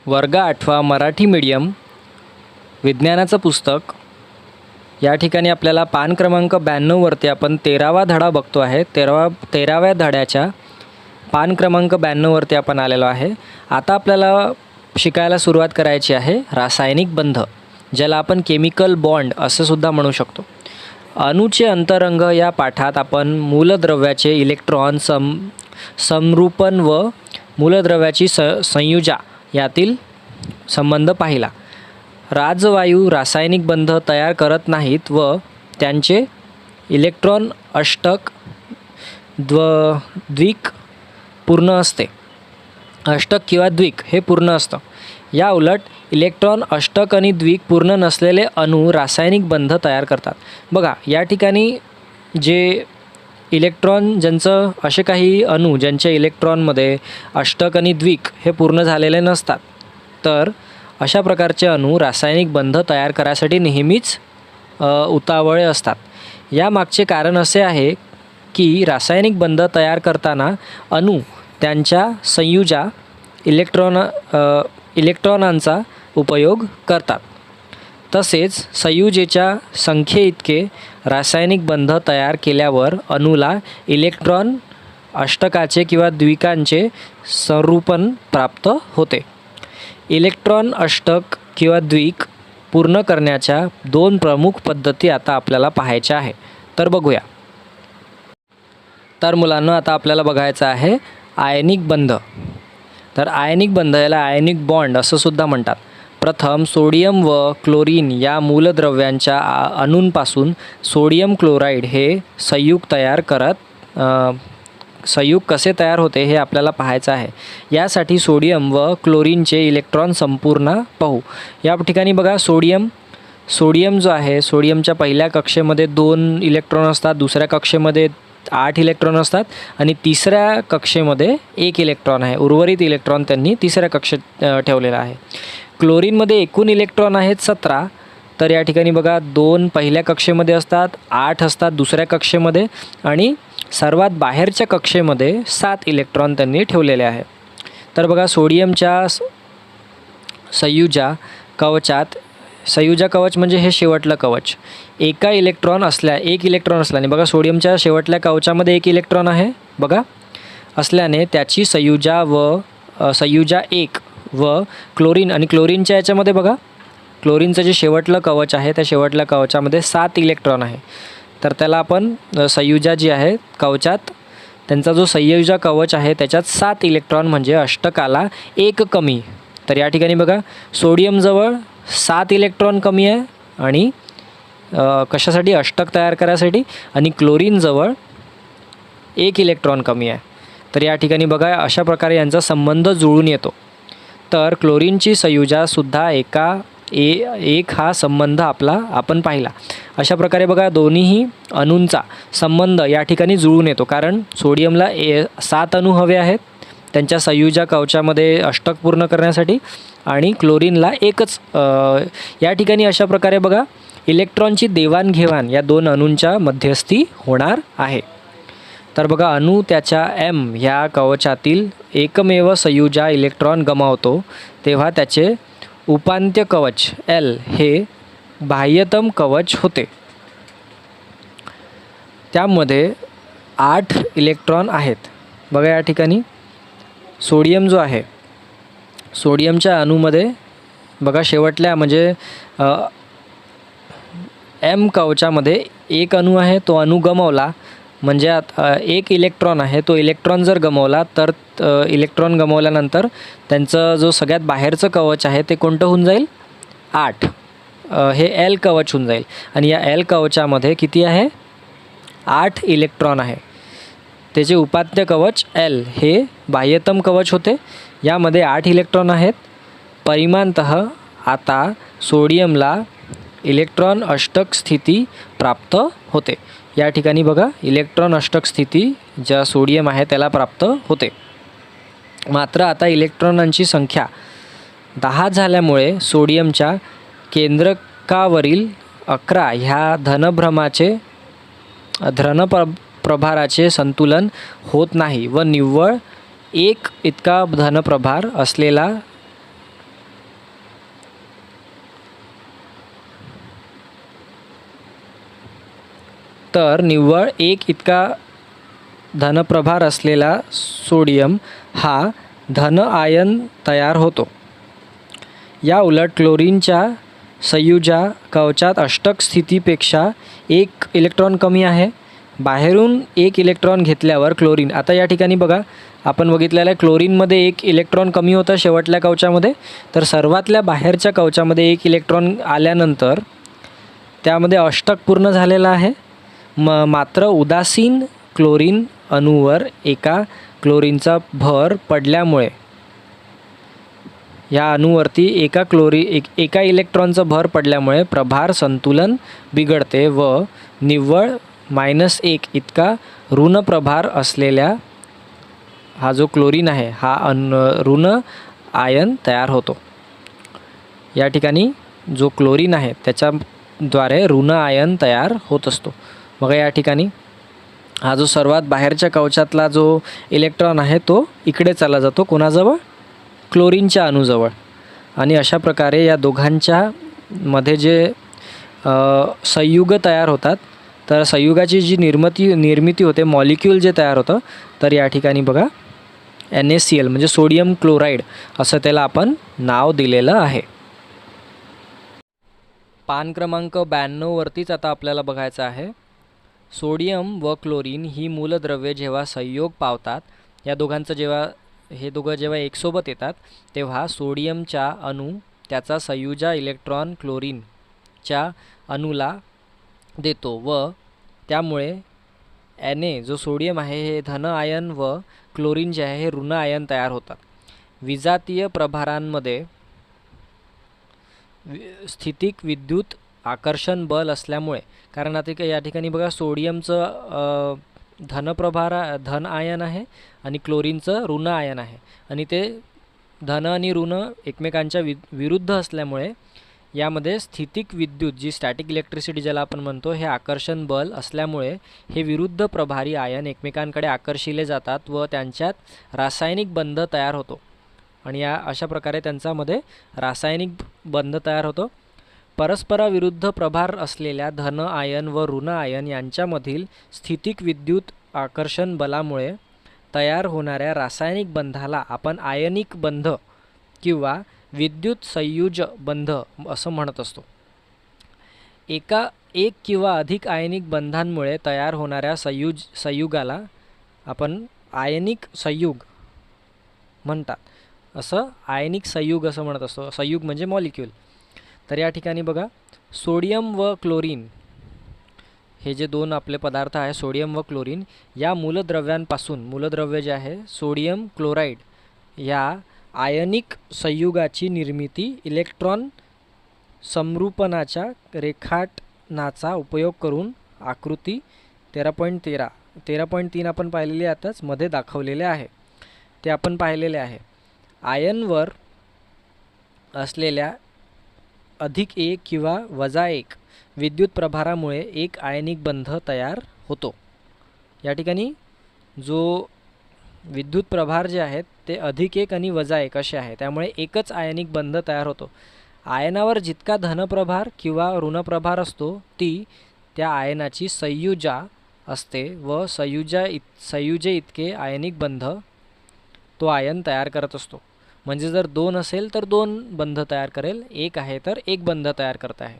वर्ग 8वा मराठी मीडियम विज्ञानाचं पुस्तक. या ठिकाणी आपल्याला पान क्रमांक 92 वरती आपण 13वा धडा बघतो आहे. 13व्या धड्याच्या पान क्रमांक 92 वरती आपण आलेलो आहे. आता आपल्याला शिकायला सुरुवात करायची आहे रासायनिक बंध, ज्याला आपण केमिकल बॉन्ड असं सुद्धा म्हणू शकतो. अणूचे अंतरंग या पाठात आपण मूलद्रव्याचे इलेक्ट्रॉन समरूपण व मूलद्रव्याची संयुजा यातील संबंध पाहिला. राजवायू रासायनिक बंध तयार करत नाहीत व त्यांचे इलेक्ट्रॉन अष्टक द्विक पूर्ण असते. अष्टक किंवा द्विक हे पूर्ण असतं. या उलट इलेक्ट्रॉन अष्टक आणि द्विक पूर्ण नसलेले अणू रासायनिक बंध तयार करतात. बघा या ठिकाणी जे इलेक्ट्रॉन ज्यांचं असे काही अणू ज्यांच्या इलेक्ट्रॉनमध्ये अष्टक आणि द्विक हे पूर्ण झालेले नसतात, तर अशा प्रकारचे अणू रासायनिक बंध तयार करायसाठी नेहमीच उतावळे असतात. यामागचे कारण असे आहे की रासायनिक बंध तयार करताना अणू त्यांच्या संयुजा इलेक्ट्रॉनांचा उपयोग करतात. तसेच संयुजेच्या संख्येइतके रासायनिक बंध तयार केल्यावर अणूला इलेक्ट्रॉन अष्टकाचे किंवा द्विकांचे संरूपण प्राप्त होते. इलेक्ट्रॉन अष्टक किंवा द्विक पूर्ण करण्याच्या 2 प्रमुख पद्धती आता आपल्याला पाहायच्या आहे. तर बघूया. तर मुलांना आता आपल्याला बघायचं आहे आयनिक बंध. तर आयनिक बंध याला आयनिक बॉन्ड असं सुद्धा म्हणतात. प्रथम सोडियम व क्लोरीन या मूलद्रव्यांच्या अणूंपासून सोडियम क्लोराईड हे संयुग कसे तयार होते हे आपल्याला पाहायचं आहे. यासाठी सोडियम व क्लोरीनचे इलेक्ट्रॉन संपूर्ण पाहू. या ठिकाणी बघा सोडियम जो आहे, सोडियमच्या पहिल्या कक्षेमध्ये 2 इलेक्ट्रॉन असतात, दुसऱ्या कक्षेमध्ये 8 इलेक्ट्रॉन असतात आणि तिसऱ्या कक्षेमध्ये 1 इलेक्ट्रॉन आहे. उर्वरित इलेक्ट्रॉन त्यांनी तिसऱ्या कक्षेत ठेवलेला आहे. क्लोरीनमध्ये एकूण इलेक्ट्रॉन आहेत 17. तर या ठिकाणी बघा 2 पहिल्या कक्षेमध्ये असतात, 8 असतात दुसऱ्या कक्षेमध्ये आणि सर्वात बाहेरच्या कक्षेमध्ये 7 इलेक्ट्रॉन त्यांनी ठेवलेले आहे. तर बघा सोडियमच्या संयुजा कवच म्हणजे हे शेवटलं कवच. 1 इलेक्ट्रॉन असल्याने बघा सोडियमच्या शेवटल्या कवचामध्ये 1 इलेक्ट्रॉन आहे बघा असल्याने त्याची संयुजा 1 व क्लोरीनच्या याच्यामध्ये बघा क्लोरीनचं जे शेवटलं कवच आहे त्या शेवटल्या कवचामध्ये 7 इलेक्ट्रॉन आहे. तर त्याला आपण संयुजा जी आहे कवचात त्यांचा जो संयुजा कवच आहे त्याच्यात 7 इलेक्ट्रॉन म्हणजे अष्टकाला 1 कमी. तर या ठिकाणी बघा सोडियमजवळ 7 इलेक्ट्रॉन कमी आहे आणि कशासाठी अष्टक तयार करायसाठी, आणि क्लोरीनजवळ 1 इलेक्ट्रॉन कमी आहे. तर या ठिकाणी बघा अशा प्रकारे यांचा संबंध जुळून येतो. तर क्लोरीनची संयुजासुद्धा एक हा संबंध आपण पाहिला. अशा प्रकारे बघा दोन्हीही अणूंचा संबंध या ठिकाणी जुळून येतो. कारण सोडियमला 7 अणू हवे आहेत त्यांच्या संयुजा कवचामध्ये अष्टक पूर्ण करण्यासाठी आणि क्लोरीनला 1च. या ठिकाणी अशा प्रकारे बघा इलेक्ट्रॉनची देवाणघेवाण या 2 अणूंच्या मध्यस्थी होणार आहे. तर बघा अणू त्याच्या M ह्या कवचातील एकमेव संयुजा इलेक्ट्रॉन गमावतो तेव्हा त्याचे उपांत्य कवच L हे बाह्यतम कवच होते. त्यामध्ये 8 इलेक्ट्रॉन आहेत. बघा या ठिकाणी सोडियम जो आहे सोडियमच्या अणूमध्ये बघा शेवटल्या म्हणजे M कवचामध्ये 1 अणू आहे, तो अणू गमावला म्हणजे 1 इलेक्ट्रॉन आहे, तो इलेक्ट्रॉन जर गमावला तर इलेक्ट्रॉन गमावल्यानंतर त्यांचं जो सगळ्यात बाहेरचं कवच आहे ते कोणतं होऊन जाईल 8. हे L कवच होऊन जाईल आणि या L कवचामध्ये किती आहे 8 इलेक्ट्रॉन आहे. त्याचे उपात्य कवच L हे बाह्यतम कवच होते. यामध्ये 8 इलेक्ट्रॉन आहेत. परिमाणतः आता सोडियमला इलेक्ट्रॉन अष्टक स्थिती प्राप्त होते. या ठिकाणी बघा इलेक्ट्रॉन अष्टक स्थिती ज्या सोडियम आहे त्याला प्राप्त होते. मात्र आता इलेक्ट्रॉनांची संख्या 10 झाल्यामुळे सोडियमच्या केंद्रकावरील 11 ह्या धनप्रभाराचे संतुलन होत नाही व निव्वळ 1 इतका धनप्रभार असलेला तर निव्वळ 1 इतका धनप्रभार असलेला सोडियम हा धन आयन तयार होतो. या उलट क्लोरीनच्या संयुजा कवचात अष्टक स्थितीपेक्षा 1 इलेक्ट्रॉन कमी आहे. बाहेरून 1 इलेक्ट्रॉन घेतल्यावर क्लोरीन, आता या ठिकाणी बघा आपण बघितलेलं आहे क्लोरीनमध्ये 1 इलेक्ट्रॉन कमी होतं शेवटल्या कवचामध्ये. तर सर्वातल्या बाहेरच्या कवचामध्ये 1 इलेक्ट्रॉन आल्यानंतर त्यामध्ये अष्टक पूर्ण झालेला आहे. मात्र उदासीन क्लोरीन अणूवर एका क्लोरीनचा भर पडल्यामुळे या अणूवरती एका इलेक्ट्रॉनचा भर पडल्यामुळे प्रभार संतुलन बिघडते व निव्वळ -1 इतका ऋण प्रभार असलेल्या हा जो क्लोरीन आहे हा ऋण आयन तयार होतो. या ठिकाणी जो क्लोरीन आहे त्याच्याद्वारे ऋण आयन तयार होत असतो. बघा या ठिकाणी हा जो सर्वात बाहेरच्या कवचातला जो इलेक्ट्रॉन आहे तो इकडे चालला जातो कोणाजवळ, क्लोरीनच्या अणूजवळ. आणि अशा प्रकारे या दोघांच्या मध्ये जे संयुग तयार होतात, तर संयुगाची जी निर्मिती होते, मॉलिक्यूल जे तयार होतं, तर या ठिकाणी बघा NaCl म्हणजे सोडियम क्लोराईड असं त्याला आपण नाव दिलेलं आहे. पान क्रमांक 92 वरतीच आता आपल्याला बघायचं आहे. सोडियम व क्लोरीन ही मूलद्रव्ये जेव्हा संयोग पावतात, या दोघांचं हे दोघं जेव्हा एकसोबत येतात तेव्हा सोडियमचा अणू त्याचा संयुजा इलेक्ट्रॉन क्लोरीनच्या अणूला देतो व त्यामुळे Na जो सोडियम आहे हे धन आयन व क्लोरीन जे आहे हे ऋण आयन तयार होतात. विजातीय प्रभारांमध्ये स्थितिक विद्युत आकर्षण बल असल्यामुळे, कारण आता या ठिकाणी बघा सोडियमचं धन आयन आहे आणि क्लोरीनचं ऋण आयन आहे आणि ते धन आणि ऋण एकमेकांच्या विरुद्ध असल्यामुळे यामध्ये स्थितिक विद्युत जी स्टॅटिक इलेक्ट्रिसिटी ज्याला आपण म्हणतो हे आकर्षण बल असल्यामुळे हे विरुद्ध प्रभारी आयन एकमेकांकडे आकर्षिले जातात व त्यांच्यात रासायनिक बंध तयार होतो आणि अशा प्रकारे त्यांच्यामध्ये रासायनिक बंध तयार होतो. परस्पराविरुद्ध प्रभार असलेल्या धन आयन व ऋण आयन यांच्यामधील स्थितिक विद्युत आकर्षण बलामुळे तयार होणाऱ्या रासायनिक बंधाला आपण आयनिक बंध किंवा विद्युत संयुज बंध असं म्हणत असतो. एक किंवा अधिक आयनिक बंधांमुळे तयार होणाऱ्या संयुगाला आपण आयनिक संयुग म्हणतात. असं आयनिक संयुग असं म्हणत असतो. संयुग म्हणजे मॉलिक्यूल. तर या ठिकाणी बघा सोडियम व क्लोरीन हे जे दोन आपले पदार्थ आहे, सोडियम व क्लोरीन, या मूलद्रव्यांपासून, मूलद्रव्य जे आहे सोडियम क्लोराईड या आयनिक संयुगाची निर्मिती इलेक्ट्रॉन समरूपनाच्या रेखाटनाचा उपयोग करून आकृती 13.3 आपण पाहिलेली आताच मध्ये दाखवलेले आहे ते आपण पाहिलेले आहे. आयनवर असलेल्या +1 किंवा -1 विद्युत प्रभारामुळे एक आयनिक बंध तयार होतो. या ठिकाणी जो विद्युत प्रभार जे आहेत ते +1 आणि -1 असे आहे, त्यामुळे एकच आयनिक बंध तयार होतो. आयनावर जितका धनप्रभार किंवा ऋणप्रभार असतो ती त्या आयनाची संयुजा असते व संयुजे इतके आयनिक बंध तो आयन तयार करत असतो. म्हणजे जर 2 असेल तर 2 बंध तयार करेल, 1 आहे तर 1 बंध तयार करत आहे.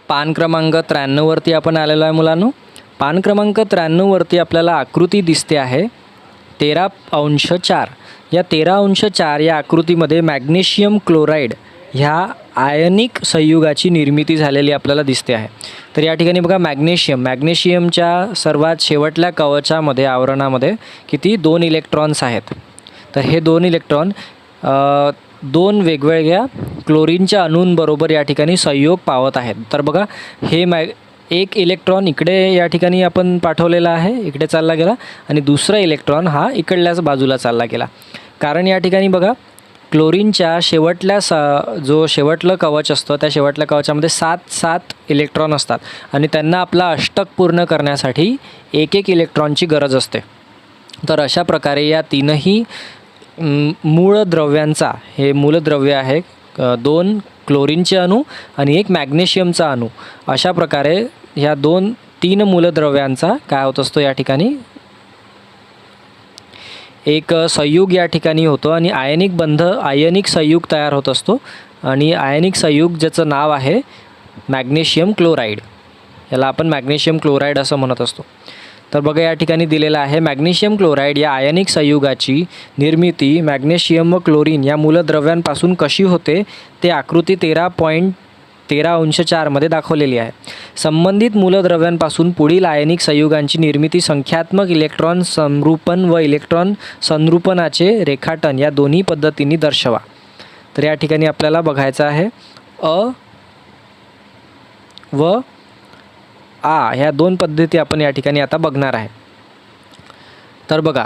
पान क्रमांक 93 वरती आपण आलेलो आहे मुलांनो. पान क्रमांक 93 वरती आपल्याला आकृती दिसते आहे 13.4. या 13.4 या आकृतीमध्ये मॅग्नेशियम क्लोराईड ह्या आयनिक संयुगाची निर्मिती झालेली आपल्याला दिसते आहे. तर या ठिकाणी बघा मॅग्नेशियमच्या सर्वात शेवटल्या कवचामध्ये, आवरणामध्ये किती 2 इलेक्ट्रॉन्स आहेत. तर हे 2 इलेक्ट्रॉन 2 वेगवेगळ्या क्लोरीनच्या अणूंबरोबर या ठिकाणी संयोग पावत आहेत. तर बघा हे एक इलेक्ट्रॉन इकडे या ठिकाणी आपण पाठवलेला आहे, इकडे चालला गेला, आणि दुसरा इलेक्ट्रॉन हा इकडल्याच बाजूला चालला गेला. कारण या ठिकाणी बघा क्लोरीनच्या जो शेवटलं कवच असतं त्या शेवटल्या कवचामध्ये 7 इलेक्ट्रॉन असतात आणि त्यांना आपला अष्टक पूर्ण करण्यासाठी 1 इलेक्ट्रॉनची गरज असते. तर अशा प्रकारे या तीनही मूलद्रव्यांचा, हे मूलद्रव्य आहे 2 क्लोरीनचे अणू आणि 1 मॅग्नेशियमचा अणू, अशा प्रकारे ह्या 2 3 मूलद्रव्यांचा काय होत असतो या ठिकाणी, एक संयुग या ठिकाणी होतो आणि आयनिक संयुग तयार होत असतो आणि आयनिक संयुग ज्याचं नाव आहे मॅग्नेशियम क्लोराईड, याला आपण मॅग्नेशियम क्लोराईड असं म्हणत असतो. तर बघा या ठिकाणी दिलेलं आहे मॅग्नेशियम क्लोराईड या आयनिक संयुगाची निर्मिती मॅग्नेशियम व क्लोरीन या मूलद्रव्यांपासून कशी होते ते आकृती 13.13 मध्ये दाखवलेली आहे. संबंधित मूलद्रव्यांपासून पुढील आयनिक संयुगांची निर्मिती, संख्यात्मक इलेक्ट्रॉन समरूपन व इलेक्ट्रॉन संरूपनाचे रेखाटन या दोन्ही पद्धतींनी दर्शवा. तर या ठिकाणी आपल्याला बघायचं आहे अ व आ ह्या 2 पद्धती आपण या ठिकाणी आता बघणार आहे. तर बघा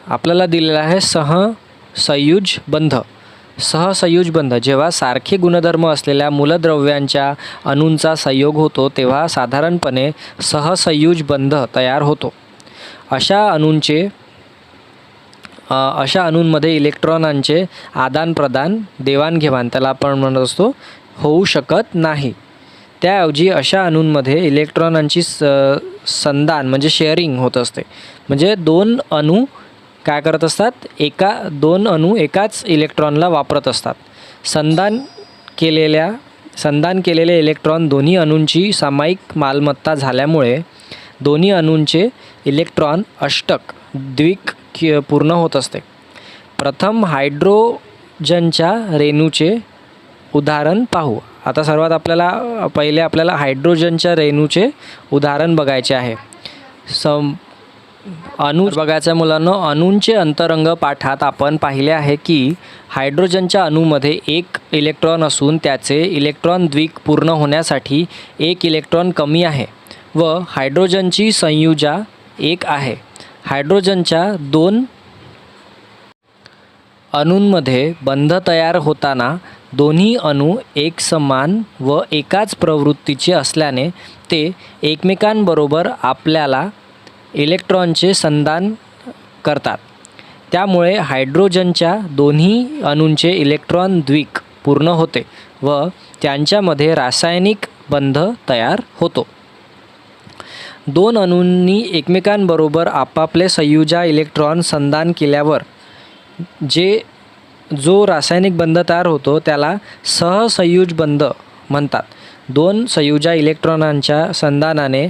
आपल्याला दिलेला आहे सहसंयुज बंध. सहसंयुज बंध जेव्हा सारखे गुणधर्म असलेल्या मूलद्रव्यांच्या अणूंचा संयोग होतो तेव्हा साधारणपणे सहसंयुज बंध तयार होतो. अशा अणूंमध्ये इलेक्ट्रॉनांचे आदानप्रदान देवाणघेवाण त्याला आपण म्हणत असतो होऊ शकत नाही. त्याऐवजी अशा अणूंमध्ये इलेक्ट्रॉनांची संदान म्हणजे शेअरिंग होत असते. म्हणजे 2 अणू काय करत असतात, 2 अणू एकाच इलेक्ट्रॉनला वापरत असतात. संदान केलेले इलेक्ट्रॉन दोन्ही अणूंची सामायिक मालमत्ता झाल्यामुळे दोन्ही अणूंचे इलेक्ट्रॉन अष्टक द्विक पूर्ण होत असते. प्रथम हायड्रोजनच्या रेणूचे उदाहरण पाहू. आता सर्वात आपल्याला हायड्रोजनच्या रेणूचे उदाहरण बघायचे आहे. अणू बघायच्या मुलांना अणूंचे अंतरंग पाठात आपण पाहिले आहे की हायड्रोजनच्या अणूमध्ये 1 इलेक्ट्रॉन असून त्याचे इलेक्ट्रॉन द्विक पूर्ण होण्यासाठी 1 इलेक्ट्रॉन कमी आहे व हायड्रोजनची संयुजा 1 आहे. हायड्रोजनच्या 2 अणूंमध्ये बंध तयार होताना दोन्ही अणू एकसमान व एकाच प्रवृत्तीचे असल्याने ते एकमेकांबरोबर आपल्याला इलेक्ट्रॉनचे संदान करतात. त्यामुळे हायड्रोजनच्या दोन्ही अणूंचे इलेक्ट्रॉन द्विक पूर्ण होते व त्यांच्यामध्ये रासायनिक बंध तयार होतो. 2 अणूंनी एकमेकांबरोबर आपापले संयुजा इलेक्ट्रॉन संदान केल्यावर जो रासायनिक बंध तयार होतो त्याला सहसंयुज बंध म्हणतात. 2 संयुजा इलेक्ट्रॉनांच्या संदानाने,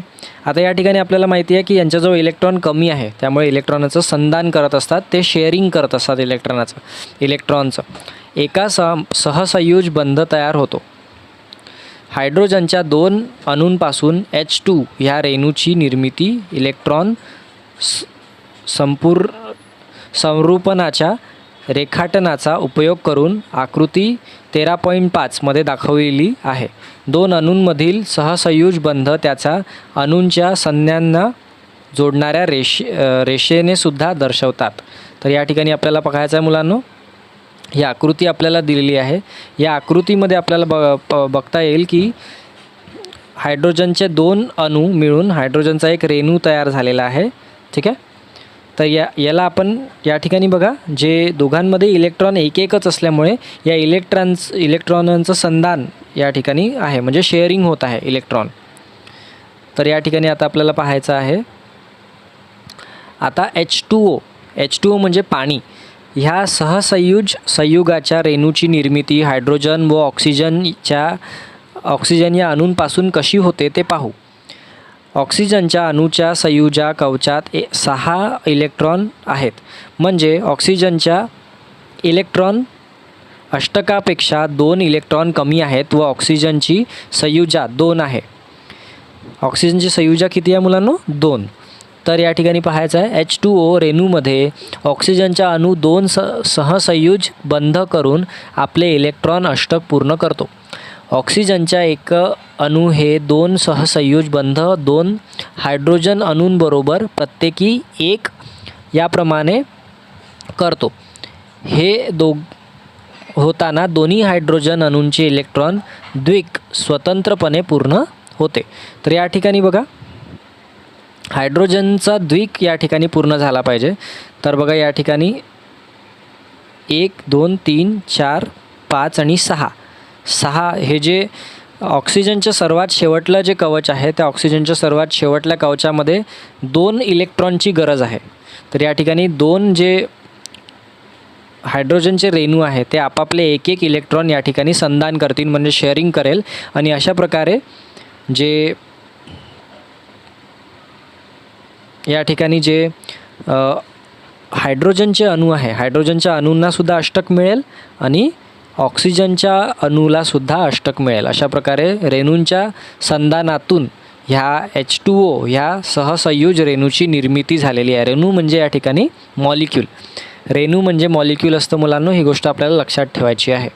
आता या ठिकाणी आपल्याला माहिती आहे की यांच्याजवळ इलेक्ट्रॉन कमी आहे त्यामुळे इलेक्ट्रॉनाचं संदान करत असतात, ते शेअरिंग करत असतात इलेक्ट्रॉनचं. एका सहसंयुज बंध तयार होतो. हायड्रोजनच्या 2 अणूंपासून H2 ह्या रेणूची निर्मिती इलेक्ट्रॉन संरूपनाच्या रेखाटनाचा उपयोग करून आकृती 13.5 मध्ये दाखवलेली आहे. 2 अणूंमधील सहसंयुज बंध त्याचा अणूंच्या संज्ञांना जोडणाऱ्या रेषेने सुद्धा दर्शवतात. तर या ठिकाणी आपल्याला बघायचं आहे मुलांनो, ही आकृती आपल्याला दिलेली आहे. या आकृतीमध्ये आपल्याला बघता येईल की हायड्रोजनचे 2 अणू मिळून हायड्रोजनचा एक रेणू तयार झालेला आहे. ठीक आहे. तर याला आपण या ठिकाणी बघा, जे दोघांमध्ये इलेक्ट्रॉन एकच असल्यामुळे या इलेक्ट्रॉनांचं संदान या ठिकाणी आहे, म्हणजे शेअरिंग होत आहे इलेक्ट्रॉन. तर या ठिकाणी आता आपल्याला पाहायचं आहे आता H2O म्हणजे पाणी. ह्या सहसंयुज संयुगाच्या रेणूची निर्मिती हायड्रोजन व ऑक्सिजन या अणूंपासून कशी होते ते पाहू. ऑक्सिजनच्या अणूच्या संयुजा कवचात 6 इलेक्ट्रॉन आहेत, म्हणजे ऑक्सिजनच्या इलेक्ट्रॉन अष्टकापेक्षा 2 इलेक्ट्रॉन कमी आहेत व ऑक्सिजनची संयुजा 2 आहे. ऑक्सिजनची संयुजा किती आहे मुलांनो? 2. तर या ठिकाणी पाहायचं आहे H2O रेणूमध्ये ऑक्सिजनचा अणू 2 सहसंयुज बंध करून आपले इलेक्ट्रॉन अष्टक पूर्ण करतो. ऑक्सिजनच्या एक अणू हे 2 सहसंयुज बंध 2 हायड्रोजन अणूंबरोबर प्रत्येकी 1 याप्रमाणे करतो. हे होताना दोन्ही हायड्रोजन अणूंचे इलेक्ट्रॉन द्विक स्वतंत्रपणे पूर्ण होते. तर या ठिकाणी बघा, हायड्रोजनचा द्विक या ठिकाणी पूर्ण झाला पाहिजे. तर बघा या ठिकाणी 1 2 3 4 5 आणि 6 हे जे ऑक्सिजनच्या सर्वात शेवटलं जे कवच आहे त्या ऑक्सिजनच्या सर्वात शेवटल्या कवचामध्ये 2 इलेक्ट्रॉनची गरज आहे. तर या ठिकाणी 2 जे हायड्रोजनचे रेणू आहे ते आपापले एक एक इलेक्ट्रॉन या ठिकाणी संधान करतील, म्हणजे शेअरिंग करेल. आणि अशा प्रकारे जे या ठिकाणी जे हायड्रोजनचे अणू आहे, हायड्रोजनच्या अणूंनासुद्धा अष्टक मिळेल आणि ऑक्सिजनच्या अणूलासुद्धा अष्टक मिळेल. अशा प्रकारे रेणूंच्या संधानातून ह्या H2O ह्या सहसंयुज रेणूची निर्मिती झालेली आहे. रेणू म्हणजे या ठिकाणी मॉलिक्यूल. रेणू म्हणजे मॉलिक्यूल असतं मुलांनो, ही गोष्ट आपल्याला लक्षात ठेवायची आहे.